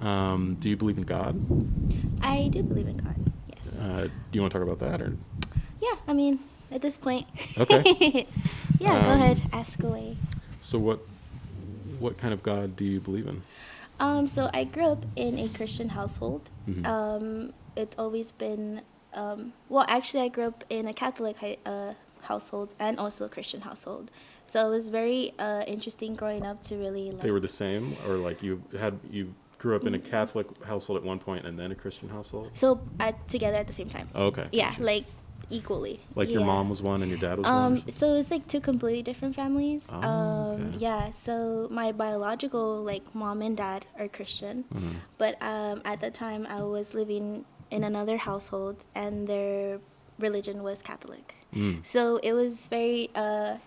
Do you believe in God? I do believe in God. Yes. Do you want to talk about that, or? Yeah. I mean, at this point. Okay. Yeah. Go ahead. Ask away. So what kind of God do you believe in? So I grew up in a Christian household. It's always been, well, actually, I grew up in a Catholic household and also a Christian household. So it was very interesting growing up to really They were the same, or like you grew up in a Catholic household at one point and then a Christian household? So together at the same time. Oh, okay. Yeah, Gotcha. like equally. Like your Yeah. mom was one and your dad was one? So it's like two completely different families. Oh, okay. Yeah, so my biological like mom and dad are Christian, but at the time I was living in another household and their religion was Catholic. So it was very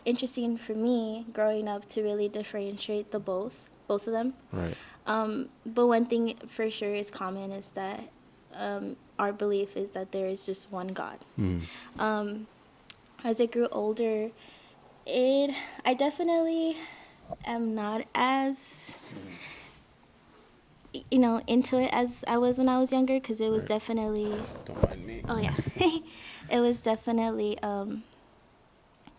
interesting for me growing up to really differentiate both of them. Right. But one thing for sure is common is that our belief is that there is just one God. As I grew older, I definitely am not as into it as I was when I was younger, because it was Right. definitely, Don't mind me. oh yeah, it was definitely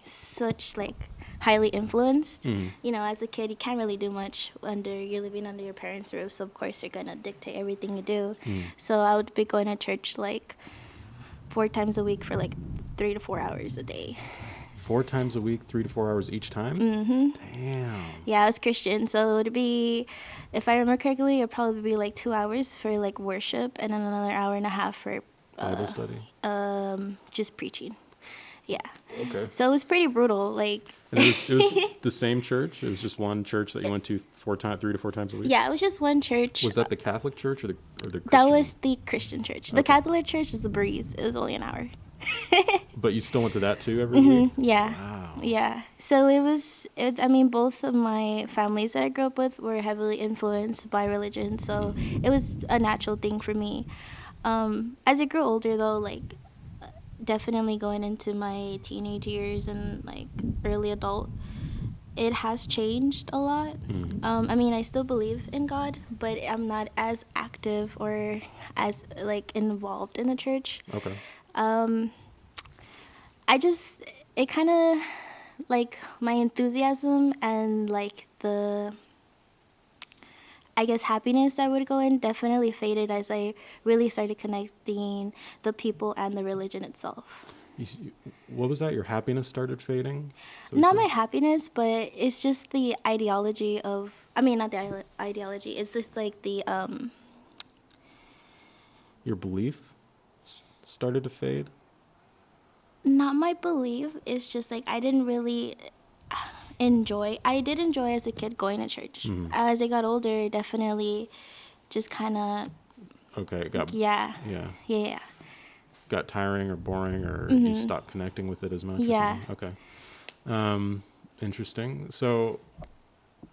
such like highly influenced. As a kid you can't really do much you're living under your parents' roof, so of course they're gonna dictate everything you do. So I would be going to church like 4 times a week for like 3 to 4 hours a day. 4 times a week, 3 to 4 hours each time? Damn. Yeah, I was Christian, so it would be, if I remember correctly, it'd probably be like 2 hours for like worship and then another hour and a half for Bible study? just preaching. Yeah. Okay. So it was pretty brutal. Like, And it was the same church? It was just one church that you went to 3 to 4 times a week? yeah, it was just one church. Was that the Catholic church or the Christian? That was the Christian church. The Okay. Catholic church was a breeze. It was only an hour. But you still went to that too every week? Yeah. Wow. Yeah. So I mean, both of my families that I grew up with were heavily influenced by religion. So it was a natural thing for me. As I grew older, though, like, definitely going into my teenage years and, like, early adult, it has changed a lot. I mean, I still believe in God, but I'm not as active or as, like, involved in the church. Okay. It kind of, like, my enthusiasm and, like, I guess, happiness I would go in definitely faded as I really started connecting the people and the religion itself. What was that? Your happiness started fading? So Not my happiness, but it's just the ideology of, I mean, not the ideology, it's just like your belief started to fade? not my belief, it's just like I didn't really I did enjoy as a kid going to church. As I got older, definitely just kind of, Okay. It got, yeah. yeah. Got tiring or boring, or you stopped connecting with it as much? Yeah. Or something? Okay. Interesting. So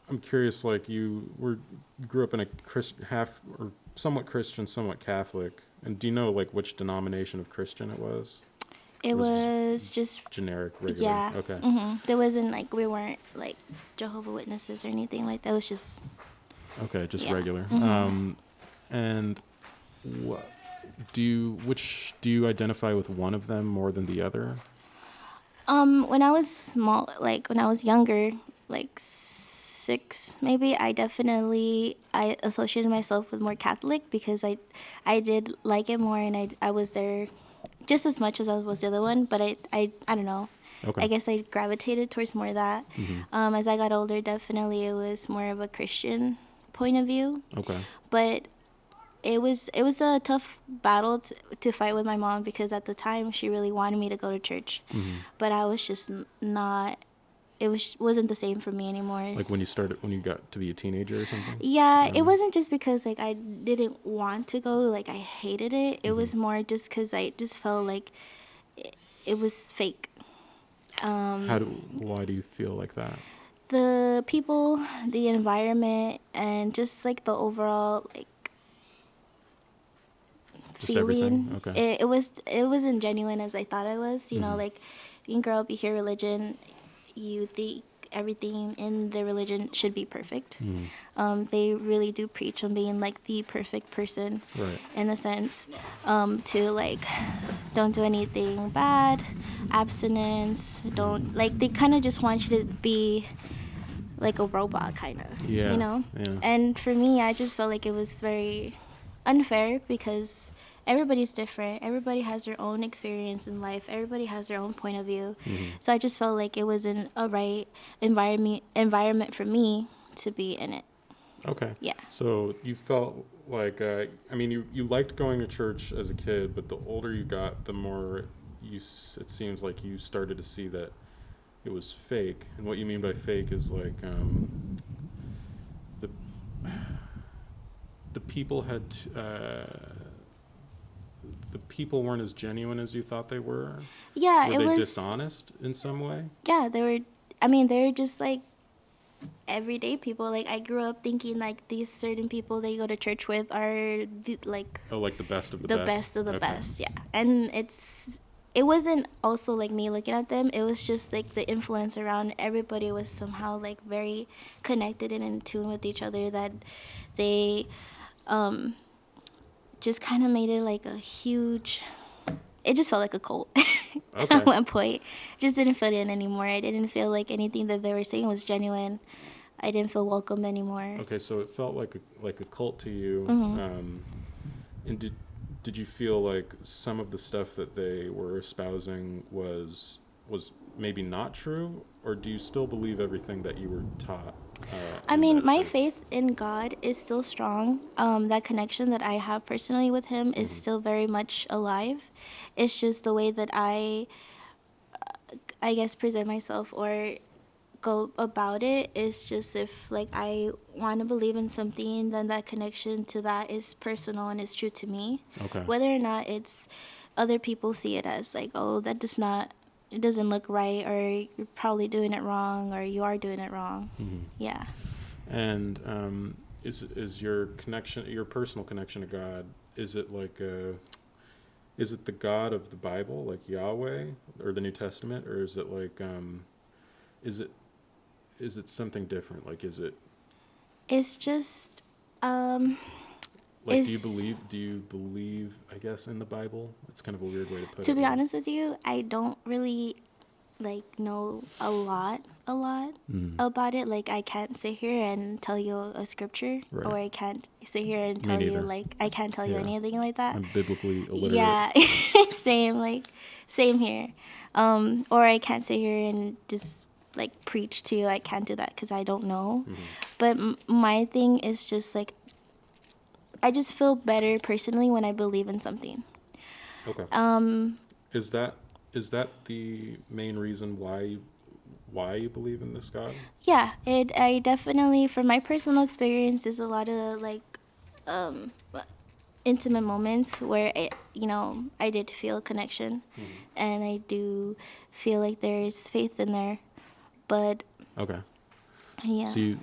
I'm curious, like you grew up in a half or somewhat Christian, somewhat Catholic. And do you know like which denomination of Christian it was? It was just Generic, regular? yeah. Okay. There wasn't like, we weren't like Jehovah's Witnesses or anything like that. It was just Okay, just yeah. regular. And what do you identify with one of them more than the other? When I was small, like when I was younger, like 6 maybe, I associated myself with more Catholic because I did like it more, and I was there just as much as I was the other one, but I don't know. Okay. I guess I gravitated towards more of that. As I got older, definitely it was more of a Christian point of view. Okay. But it was a tough battle to fight with my mom, because at the time she really wanted me to go to church, but I was just not. It wasn't the same for me anymore. Like when you got to be a teenager or something? Yeah, it wasn't just because like I didn't want to go, like I hated it. It was more just because I just felt like it was fake. Why do you feel like that? The people, the environment, and just like the overall like Just everything? feeling. Okay. It wasn't genuine as I thought it was. You know, like you can grow up, you hear religion, you think everything in their religion should be perfect. They really do preach on being like the perfect person, Right. in a sense, to like don't do anything bad, abstinence, don't like they kind of just want you to be like a robot, kind of, Yeah. you know. Yeah. And for me, I just felt like it was very unfair because everybody's different. Everybody has their own experience in life. Everybody has their own point of view. So I just felt like it wasn't a right environment for me to be in it. Okay. Yeah. So you felt like, I mean, you liked going to church as a kid, but the older you got, the more it seems like you started to see that it was fake. And what you mean by fake is like, the the people had, the people weren't as genuine as you thought they were. Yeah, Were it they was dishonest in some way? Yeah, they were just like everyday people. Like I grew up thinking like these certain people that you go to church with are like Oh, like the best of the the best. best of the Okay. best. Yeah. And it wasn't also like me looking at them. It was just like the influence around everybody was somehow like very connected and in tune with each other, that they just kind of made it like a huge, it just felt like a cult. Okay. At one point. Just didn't fit in anymore. I didn't feel like anything that they were saying was genuine. I didn't feel welcomed anymore. Okay, so it felt like a cult to you. Mm-hmm. And did you feel like some of the stuff that they were espousing was maybe not true, or do you still believe everything that you were taught? I in mean, that my church? faith in God is still strong. That connection that I have personally with Him is still very much alive. It's just the way that I guess, present myself or go about it is just if like I want to believe in something, then that connection to that is personal and is true to me. Okay. Whether or not it's other people see it as like, oh, it doesn't look right, or you're probably doing it wrong, or you are doing it wrong. Yeah. And is your personal connection to God, is it is it the God of the Bible, like Yahweh or the New Testament, or is it like is it something different? Like, is it It's just like, is do you believe, I guess, in the Bible? It's kind of a weird way to put it. to be honest with you, I don't really like know a lot about it. Like I can't sit here and tell you a scripture, Right. or I can't sit here and Me tell you neither. like I can't tell you Yeah. anything like that. I'm biblically illiterate. Yeah. Same here. Or I can't sit here and just like preach to you. I can't do that because I don't know. But my thing is just like I just feel better personally when I believe in something. Okay. Is that the main reason why you believe in this God? Yeah, I definitely, from my personal experience, there's a lot of like intimate moments where I did feel a connection, and I do feel like there's faith in there. But Okay. yeah. So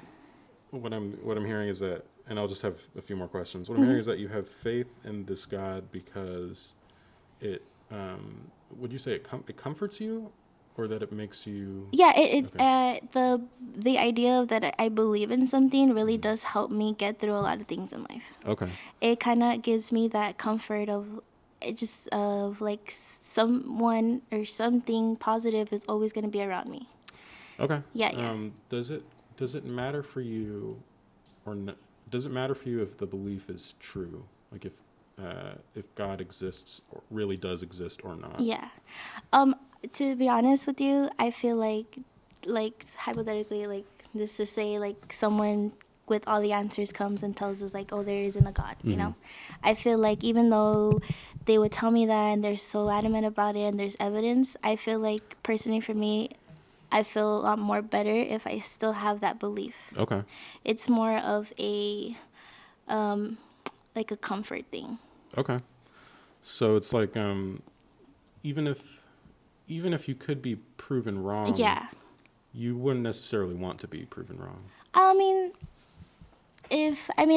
what I'm hearing is that, and I'll just have a few more questions. What I'm hearing is that you have faith in this God because it would you say it comforts you, or that it makes you? Yeah, Okay. the idea of that I believe in something really does help me get through a lot of things in life. Okay. It kind of gives me that comfort of like someone or something positive is always going to be around me. Okay. Yeah. Does it matter for you, does it matter for you if the belief is true? Like if God exists, or really does exist, or not? Yeah. To be honest with you, I feel like hypothetically, like just to say, like someone with all the answers comes and tells us like, oh, there isn't a God, you know? I feel like even though they would tell me that and they're so adamant about it and there's evidence, I feel like personally for me, I feel a lot more better if I still have that belief. Okay. It's more of a like a comfort thing. Okay. So it's like even if you could be proven wrong, Yeah. you wouldn't necessarily want to be proven wrong. I mean,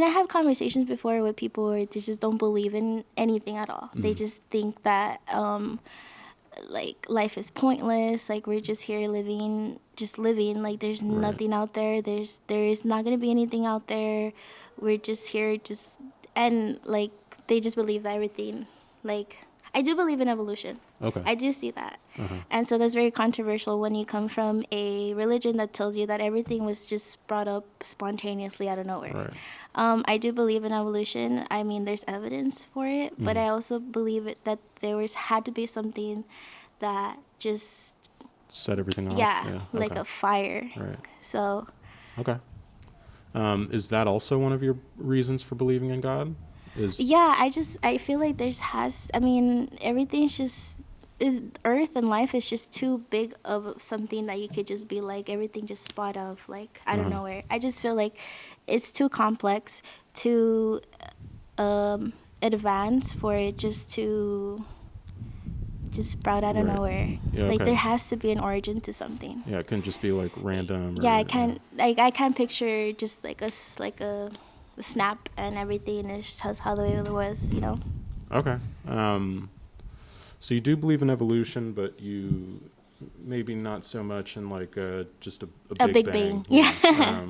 I have conversations before with people where they just don't believe in anything at all. They just think that like life is pointless, like we're just here just living, like there's nothing out there, there is not going to be anything out there, we're just here just, and like they just believe that everything, like I do believe in evolution. Okay. I do see that. And so that's very controversial when you come from a religion that tells you that everything was just brought up spontaneously out of nowhere. Right. I do believe in evolution. I mean, there's evidence for it, but I also believe that there had to be something that just Set everything off. yeah. Like Okay. a fire. Right. So Okay. Is that also one of your reasons for believing in God? yeah, I feel like everything's just Earth and life is just too big of something that you could just be like everything just spot of like I don't know where. I just feel like it's too complex, too advanced for it just to just sprout out of Right. nowhere. Yeah, Like okay. there has to be an origin to something. Yeah, it couldn't just be like random. Yeah, or, I can't picture just like a snap and everything is just how the way it was, you know. Okay. So you do believe in evolution, but you maybe not so much in like just a Big bang. Yeah.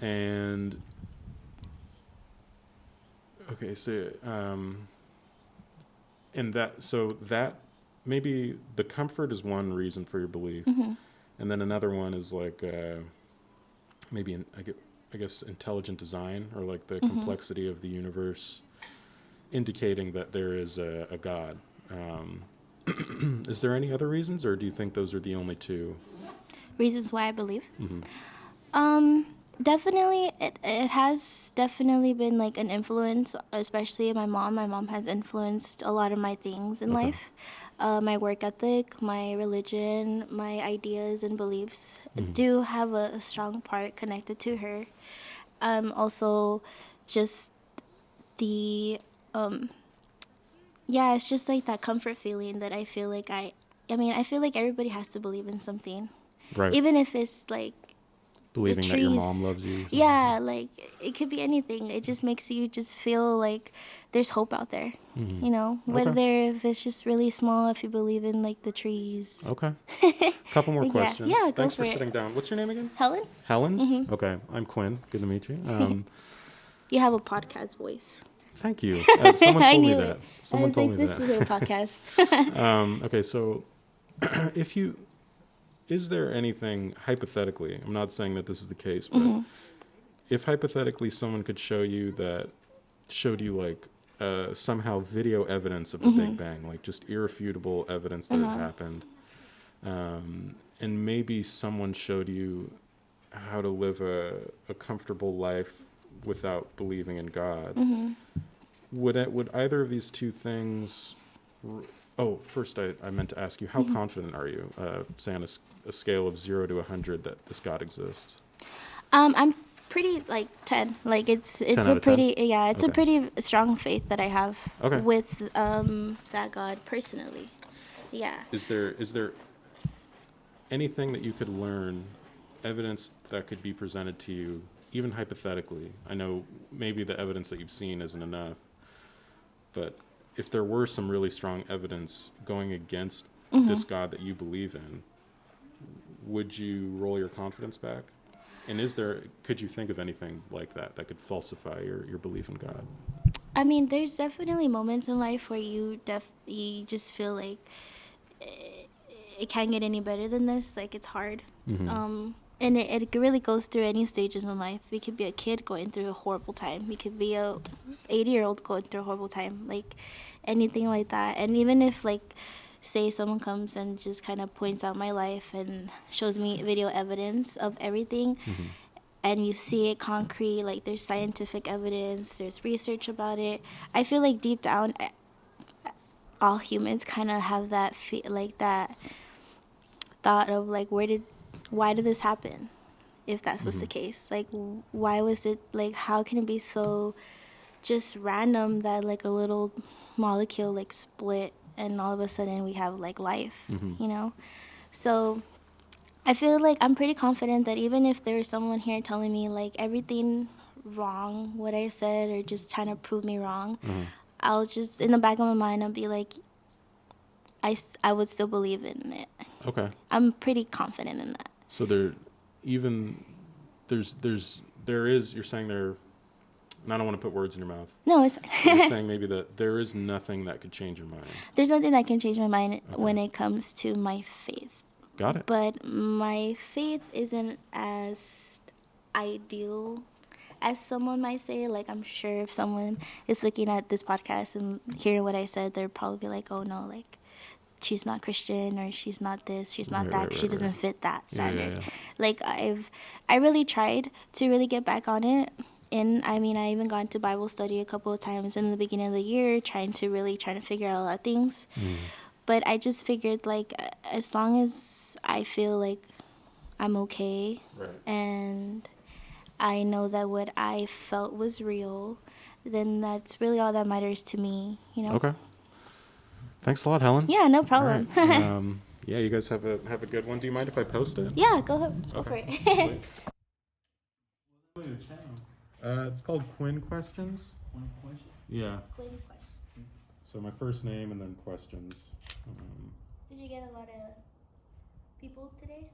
And okay, so and that maybe the comfort is one reason for your belief, and then another one is like maybe I guess intelligent design or like the complexity of the universe, indicating that there is a God. Is there any other reasons, or do you think those are the only two? Reasons why I believe. Definitely, it has definitely been like an influence, especially my mom. My mom has influenced a lot of my things in life, my work ethic, my religion, my ideas and beliefs do have a strong part connected to her. Also, just the yeah, it's just like that comfort feeling that I feel like I feel like everybody has to believe in something, Right. even if it's like Believing that your mom loves you. yeah, like it could be anything. It just makes you just feel like there's hope out there. You know, whether if it's just really small, if you believe in like the trees. Okay. Couple more Yeah. questions. Yeah, go Thanks for for it. sitting down. What's your name again? Helen, Helen? Okay. I'm Quinn. Good to meet you. you have a podcast voice. Thank you. Someone I told me knew that. it. Someone told me this that. is a podcast. Okay, so is there anything hypothetically, I'm not saying that this is the case, but if hypothetically someone could showed you like somehow video evidence of the Big Bang, like just irrefutable evidence that it happened, and maybe someone showed you how to live a comfortable life without believing in God, would either of these two things? Oh, first I meant to ask you, how confident are you, say on a scale of 0 to 100, that this God exists? I'm pretty like 10. Like it's 10 out a of 10? pretty yeah, it's a Okay. pretty strong faith that I have Okay. with that God personally. Yeah. Is there anything that you could learn, evidence that could be presented to you, even hypothetically? I know maybe the evidence that you've seen isn't enough, but if there were some really strong evidence going against this God that you believe in, would you roll your confidence back? And could you think of anything like that could falsify your belief in God? I mean, there's definitely moments in life where you just feel like it can't get any better than this. Like it's hard. And it really goes through any stages in life. We could be a kid going through a horrible time. We could be a 80-year-old going through a horrible time. Like anything like that. And even if like say someone comes and just kind of points out my life and shows me video evidence of everything, and you see it concrete, like there's scientific evidence, there's research about it, I feel like deep down all humans kind of have that that thought of like why did this happen, if that was the case. Like why was it, like how can it be so just random that like a little molecule like split and all of a sudden we have like life, you know? So I feel like I'm pretty confident that even if there's someone here telling me like everything wrong, what I said, or just trying to prove me wrong, I'll just, in the back of my mind, I'll be like, I would still believe in it. Okay. I'm pretty confident in that. So there is, you're saying there, and I don't want to put words in your mouth. No, it's But fine. you're saying maybe that there is nothing that could change your mind. There's nothing that can change my mind when it comes to my faith. Got it. But my faith isn't as ideal as someone might say. Like, I'm sure if someone is looking at this podcast and hearing what I said, they're probably like, oh no, like, she's not Christian, or she's not this, she's not that, 'cause she doesn't fit that standard. yeah. Like, I really tried to really get back on it. And I mean, I even gone to Bible study a couple of times in the beginning of the year, trying to figure out a lot of things. But I just figured, like, as long as I feel like I'm okay, Right. and I know that what I felt was real, then that's really all that matters to me, you know? Okay. Thanks a lot, Helen. Yeah, no All problem. right. Yeah, you guys have a good one. Do you mind if I post it? Yeah, go ahead. Go for it. It's called Quinn Questions. One question. Yeah. So my first name and then questions. Did you get a lot of people today?